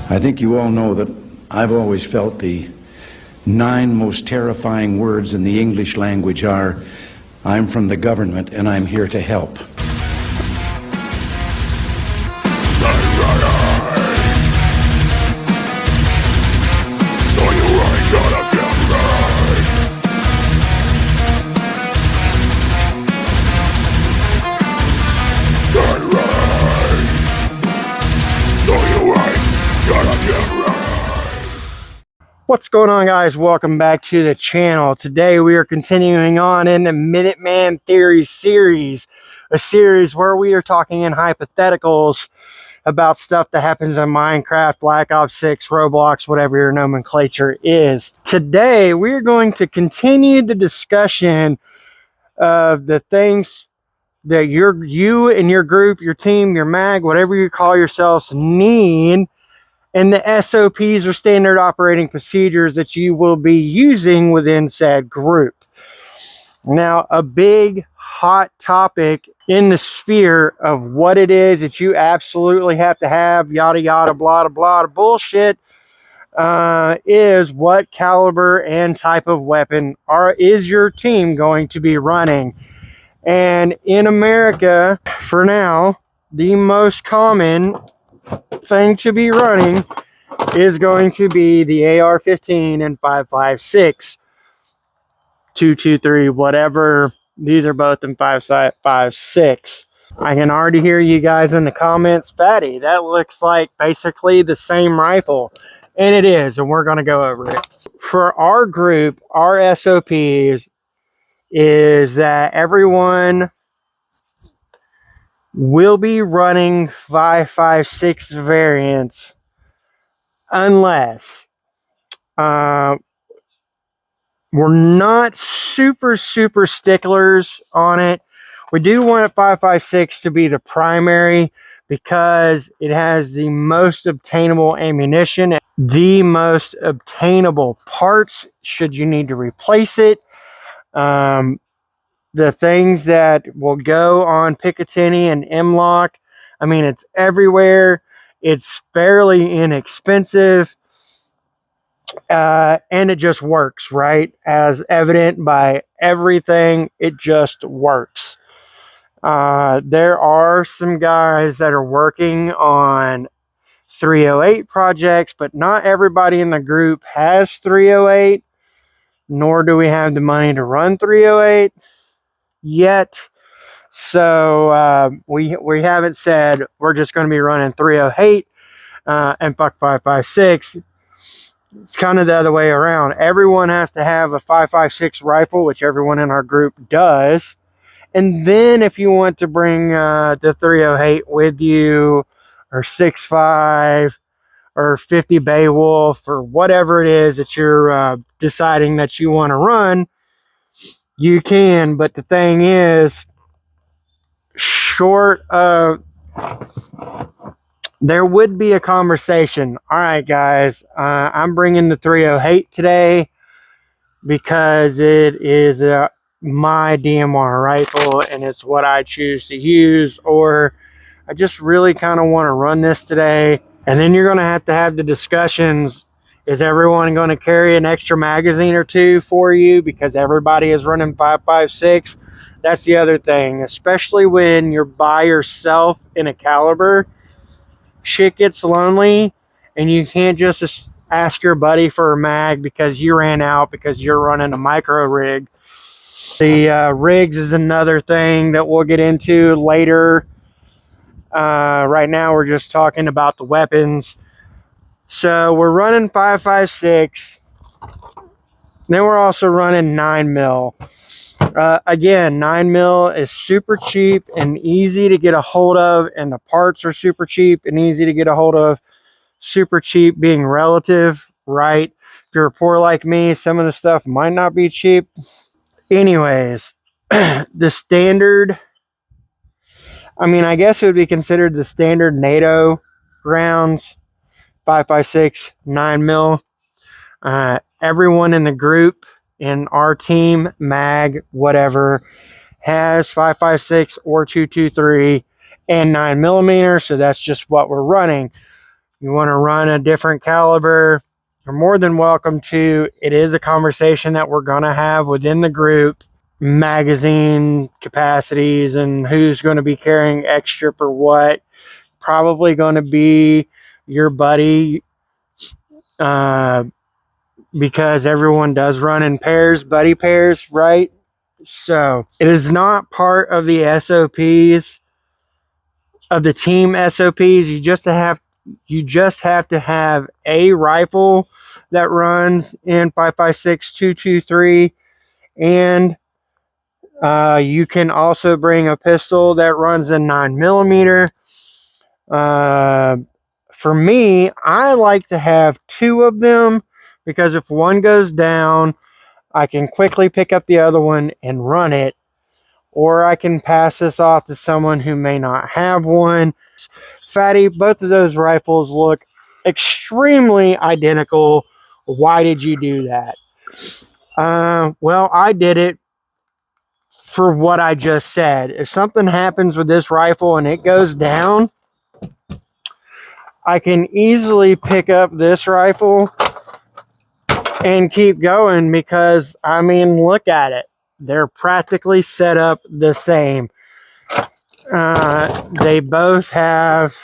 I think you all know that I've always felt the 9 most terrifying words in the English language are, "I'm from the government and I'm here to help." What's going on, guys? Welcome back to the channel. Today we are continuing on in the Minutemen Theory series, a series where we are talking in hypotheticals about stuff that happens in Minecraft, Black Ops 6, Roblox, whatever your nomenclature is. Today we are going to continue the discussion of the things that you and your group, your team, your mag, whatever you call yourselves, need, and the SOPs or standard operating procedures that you will be using within said group. Now, a big hot topic in the sphere of what it is that you absolutely have to have, yada yada, blah blah bullshit, is what caliber and type of weapon is your team going to be running. And in America, for now, the most common thing to be running is going to be the AR-15 and 5.56, 223, whatever. These are both in 5.56. I can already hear you guys in the comments, Fatty, that looks like basically the same rifle. And it is, and we're going to go over it. For our group, our SOPs is that everyone will be running 5.56 variants unless we're not super sticklers on it. We do want 5.56 to be the primary because it has the most obtainable ammunition, the most obtainable parts should you need to replace it. The things that will go on Picatinny and M-Lock, I mean, it's everywhere. It's fairly inexpensive. And it just works, right? As evident by everything, it just works. There are some guys that are working on 308 projects, but not everybody in the group has 308, nor do we have the money to run 308 yet. So we haven't said we're just going to be running 308 and fuck 5.56. It's kind of the other way around. Everyone has to have a 5.56 rifle, which everyone in our group does. And then if you want to bring the 308 with you, or 6.5, or 50 Beowulf, or whatever it is that you're deciding that you want to run, you can. But the thing is, short of, there would be a conversation. All right, guys, I'm bringing the 308 today because it is my DMR rifle and it's what I choose to use, or I just really kind of want to run this today. And then you're going to have the discussions. Is everyone going to carry an extra magazine or two for you because everybody is running 5.56? That's the other thing, especially when you're by yourself in a caliber. Shit gets lonely and you can't just ask your buddy for a mag because you ran out because you're running a micro rig. The rigs is another thing that we'll get into later. Right now we're just talking about the weapons. So we're running 5.56. Then we're also running 9mm. Again, 9mm is super cheap and easy to get a hold of, and the parts are super cheap and easy to get a hold of. Super cheap being relative, right? If you're poor like me, some of the stuff might not be cheap. Anyways, the standard, I mean, I guess it would be considered the standard NATO rounds, 5.56, 9mm. Everyone in the group, in our team, mag, whatever, has 5.56 or 223 and 9mm, so that's just what we're running. you want to run a different caliber, you're more than welcome to. It is a conversation that we're going to have within the group, magazine capacities and who's going to be carrying extra for what. Probably going to be your buddy, because everyone does run in pairs, buddy pairs, right? So it is not part of the SOPs, of the team SOPs. You just have to have a rifle that runs in 5.56 223, and you can also bring a pistol that runs in 9mm. For me, I like to have two of them, because if one goes down, I can quickly pick up the other one and run it, or I can pass this off to someone who may not have one. Fatty, both of those rifles look extremely identical. Why did you do that? Well, I did it for what I just said. If something happens with this rifle and it goes down, I can easily pick up this rifle and keep going, because, I mean, look at it. They're practically set up the same. They both have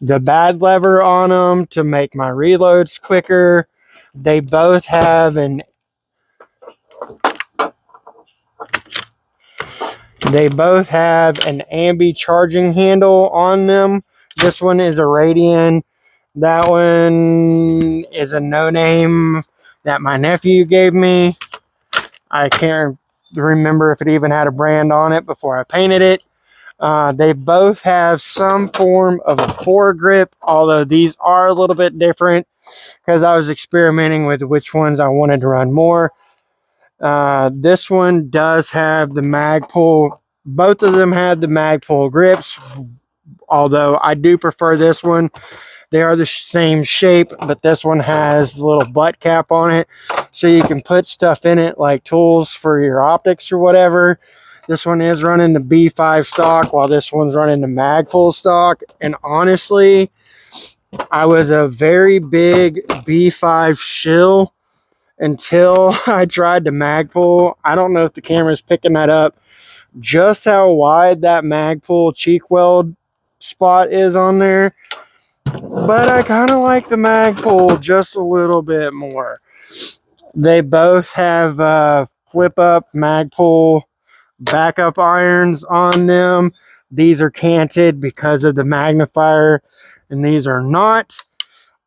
the bad lever on them to make my reloads quicker. They both have an ambi charging handle on them. This one is a Radian. That one is a no-name that my nephew gave me. I can't remember if it even had a brand on it before I painted it. They both have some form of a foregrip, although these are a little bit different because I was experimenting with which ones I wanted to run more. This one does have the mag pull. Both of them had the mag pull grips, although I do prefer this one. They are the same shape, but this one has a little butt cap on it, so you can put stuff in it like tools for your optics or whatever. This one is running the B5 stock, while this one's running the mag pull stock. And honestly, I was a very big B5 shill until I tried the mag pull. I don't know if the camera's picking that up, just how wide that mag pull cheek weld spot is on there. But I kind of like the mag pull just a little bit more. They both have flip up mag pull backup irons on them. These are canted because of the magnifier, and these are not.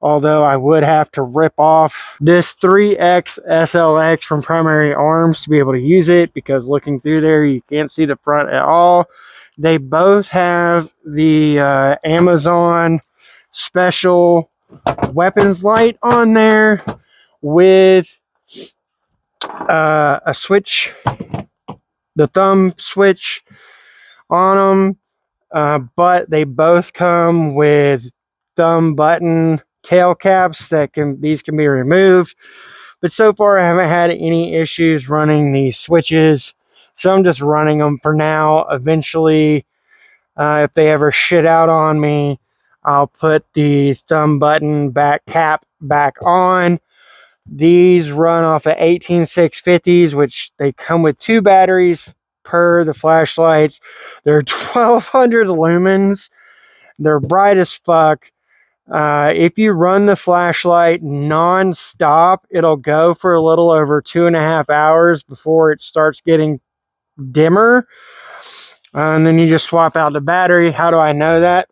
Although I would have to rip off this 3X SLX from Primary Arms to be able to use it, because looking through there, you can't see the front at all. They both have the Amazon special weapons light on there with a switch, the thumb switch on them, but they both come with thumb button tail caps these can be removed. But so far I haven't had any issues running these switches, so I'm just running them for now. Eventually, if they ever shit out on me, I'll put the thumb button back cap back on. These run off of 18650s, which they come with 2 batteries per the flashlights. They're 1200 lumens. They're bright as fuck. If you run the flashlight non-stop, it'll go for a little over 2.5 hours before it starts getting dimmer. And then you just swap out the battery. How do I know that?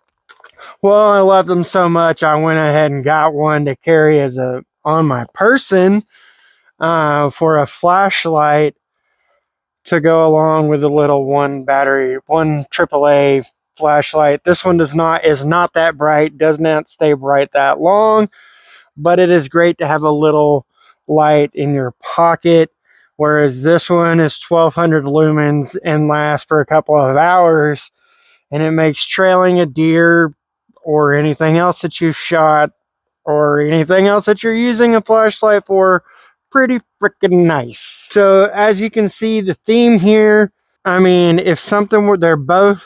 Well, I love them so much, I went ahead and got one to carry on my person for a flashlight to go along with the little 1 AAA flashlight. This one is not that bright, does not stay bright that long, but it is great to have a little light in your pocket, whereas this one is 1200 lumens and lasts for a couple of hours, and it makes trailing a deer or anything else that you shot or anything else that you're using a flashlight for pretty freaking nice. So as you can see, the theme here, I mean, if something were, they're both,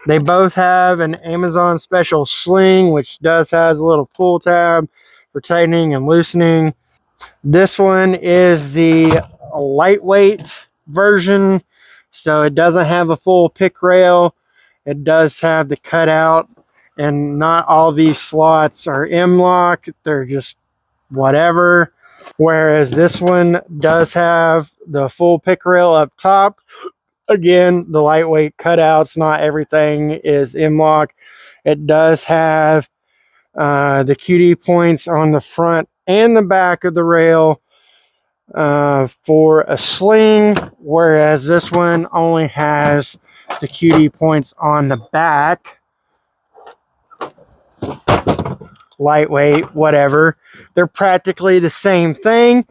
They both have an Amazon special sling, which has a little pull tab for tightening and loosening. This one is the lightweight version, so it doesn't have a full pick rail. It does have the cutout, and not all these slots are M-lock. They're just whatever. Whereas this one does have the full pick rail up top. Again, the lightweight cutouts, not everything is M-lock. It does have the QD points on the front and the back of the rail for a sling, whereas this one only has the QD points on the back. Lightweight, whatever. They're practically the same thing.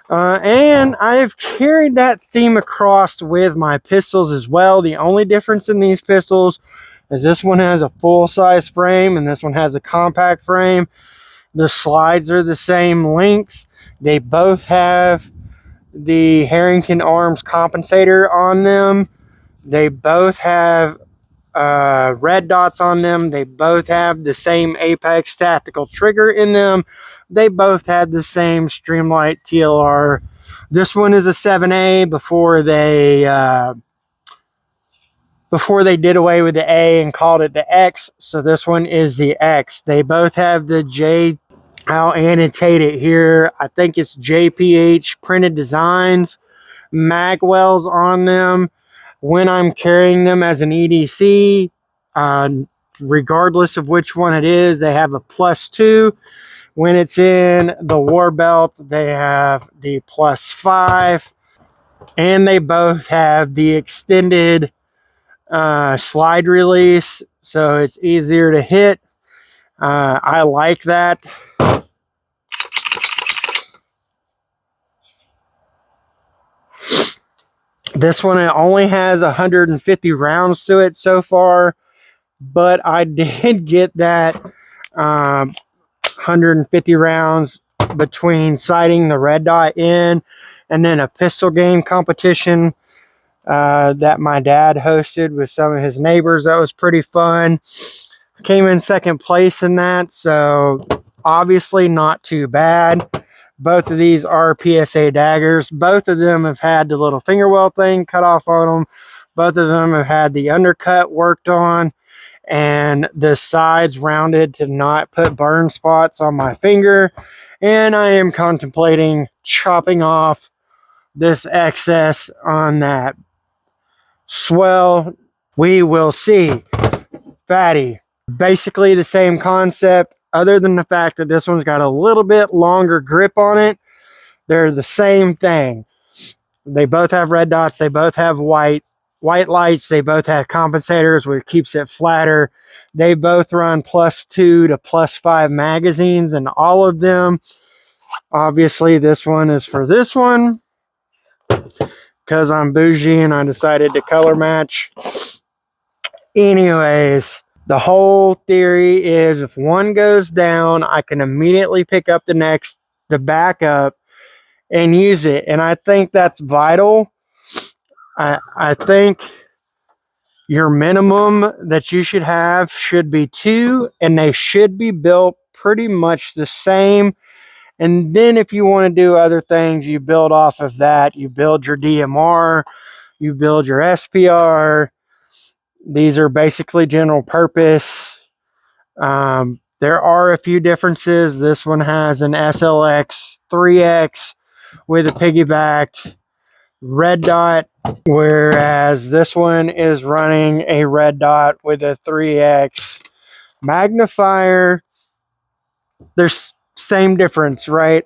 And I've carried that theme across with my pistols as well. The only difference in these pistols is this one has a full-size frame and this one has a compact frame. The slides are the same length. They both have the Harrington Arms compensator on them. They both have red dots on them. They both have the same Apex tactical trigger in them. They both had the same Streamlight TLR. This one is a 7A before they did away with the A and called it the X. So this one is the X. They both have the J. I'll annotate it here. I think it's JPH printed designs, magwells on them. When I'm carrying them as an EDC, regardless of which one it is, they have a +2. When it's in the war belt, they have the +5. And they both have the extended slide release, so it's easier to hit. I like that. This one, it only has 150 rounds to it so far, but I did get that 150 rounds between sighting the red dot in and then a pistol game competition that my dad hosted with some of his neighbors. That was pretty fun. Came in second place in that, so obviously not too bad. Both of these are PSA daggers. Both of them have had the little finger well thing cut off on them. Both of them have had the undercut worked on and the sides rounded to not put burn spots on my finger. And I am contemplating chopping off this excess on that swell. We will see. Fatty. Basically the same concept, other than the fact that this one's got a little bit longer grip on it. They're the same thing. They both have red dots. They both have white lights. They both have compensators, which keeps it flatter. They both run +2 to +5 magazines in all of them. Obviously, this one is for this one because I'm bougie and I decided to color match. Anyways, the whole theory is if one goes down, I can immediately pick up the backup and use it. And I think that's vital. I think your minimum that you should have should be 2, and they should be built pretty much the same. And then if you want to do other things, you build off of that. You build your DMR, you build your SPR. These are basically general purpose. There are a few differences. This one has an SLX 3X with a piggybacked red dot, whereas this one is running a red dot with a 3X magnifier. There's same difference, right?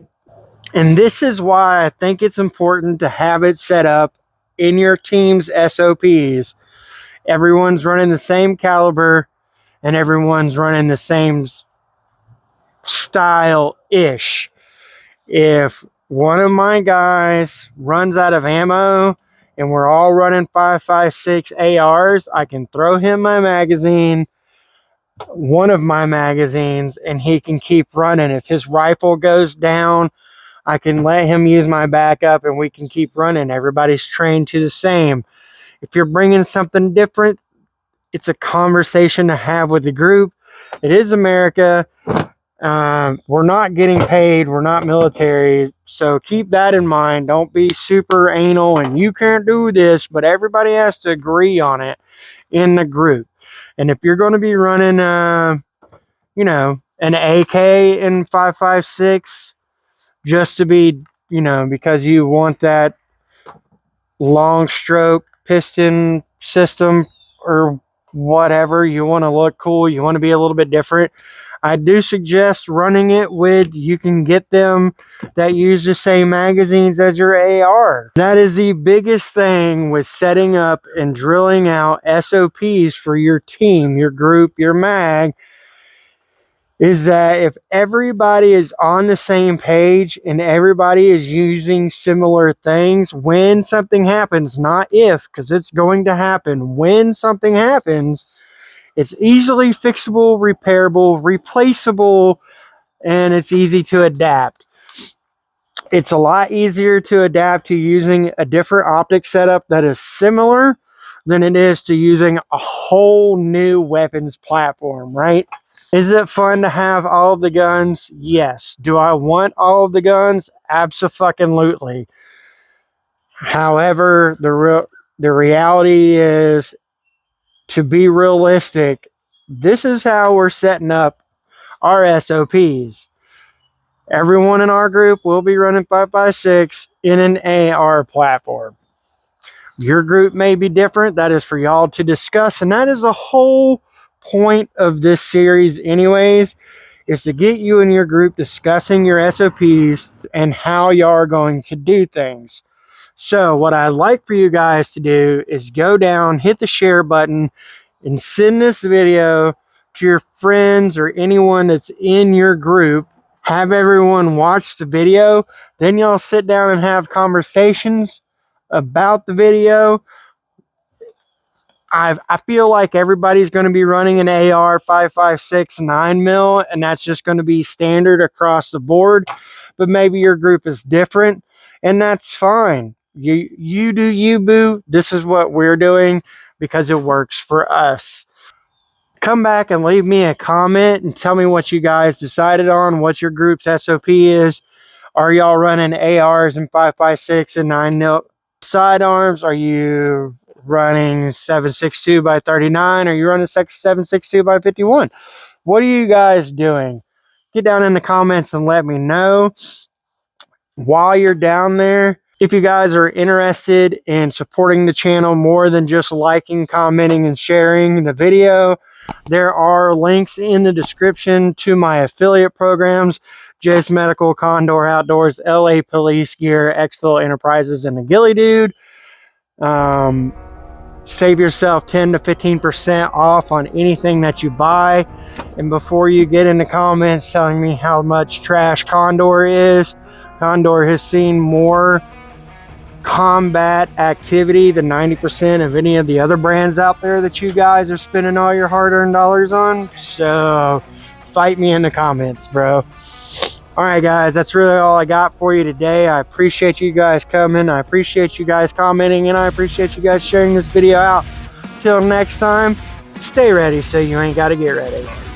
And this is why I think it's important to have it set up in your team's SOPs. Everyone's running the same caliber and everyone's running the same style-ish. If one of my guys runs out of ammo and we're all running 5.56 ARs, I can throw him my magazine, one of my magazines, and he can keep running. If his rifle goes down, I can let him use my backup and we can keep running. Everybody's trained to the same. If you're bringing something different, It's a conversation to have with the group. It is America. We're not getting paid. We're not military. So keep that in mind. Don't be super anal and you can't do this, but everybody has to agree on it in the group. And if you're going to be running, you know, an AK in 5.56 just to be, you know, because you want that long stroke piston system or whatever, you want to look cool, you want to be a little bit different, I do suggest running it with, you can get them that use the same magazines as your AR. That is the biggest thing with setting up and drilling out SOPs for your team, your group, your mag, is that if everybody is on the same page and everybody is using similar things, when something happens, not if, because it's going to happen, when something happens, it's easily fixable, repairable, replaceable, and it's easy to adapt. It's a lot easier to adapt to using a different optic setup that is similar than it is to using a whole new weapons platform, right? Is it fun to have all of the guns? Yes. Do I want all of the guns? Abso-fucking-lutely. However, the reality is, to be realistic, this is how we're setting up our SOPs. Everyone in our group will be running 5.56 in an AR platform. Your group may be different. That is for y'all to discuss, and that is the whole point of this series anyways, is to get you and your group discussing your SOPs and how y'all are going to do things. So what I'd like for you guys to do is go down, hit the share button, and send this video to your friends or anyone that's in your group. Have everyone watch the video. Then y'all sit down and have conversations about the video. I feel like everybody's going to be running an AR 5.56 9mm, and that's just going to be standard across the board. But maybe your group is different, and that's fine. You do you, boo. This is what we're doing because it works for us. Come back and leave me a comment and tell me what you guys decided on, what your group's SOP is. Are y'all running ARs and 5.56 and 9mm sidearms? Are you running 7.62 by 39? Are you running 7.62 by 51? What are you guys doing? Get down in the comments and let me know. While you're down there, if you guys are interested in supporting the channel more than just liking, commenting, and sharing the video, there are links in the description to my affiliate programs: Jace Medical, Condor Outdoors, LA Police Gear, Exfil Enterprises, and the Ghillie Dude. Save yourself 10 to 15% off on anything that you buy. And before you get in the comments telling me how much trash Condor is, Condor has seen more combat activity than 90% of any of the other brands out there that you guys are spending all your hard-earned dollars on. So fight me in the comments, bro. All right, guys, that's really all I got for you today. I appreciate you guys coming. I appreciate you guys commenting, and I appreciate you guys sharing this video out. Till next time, stay ready so you ain't got to get ready.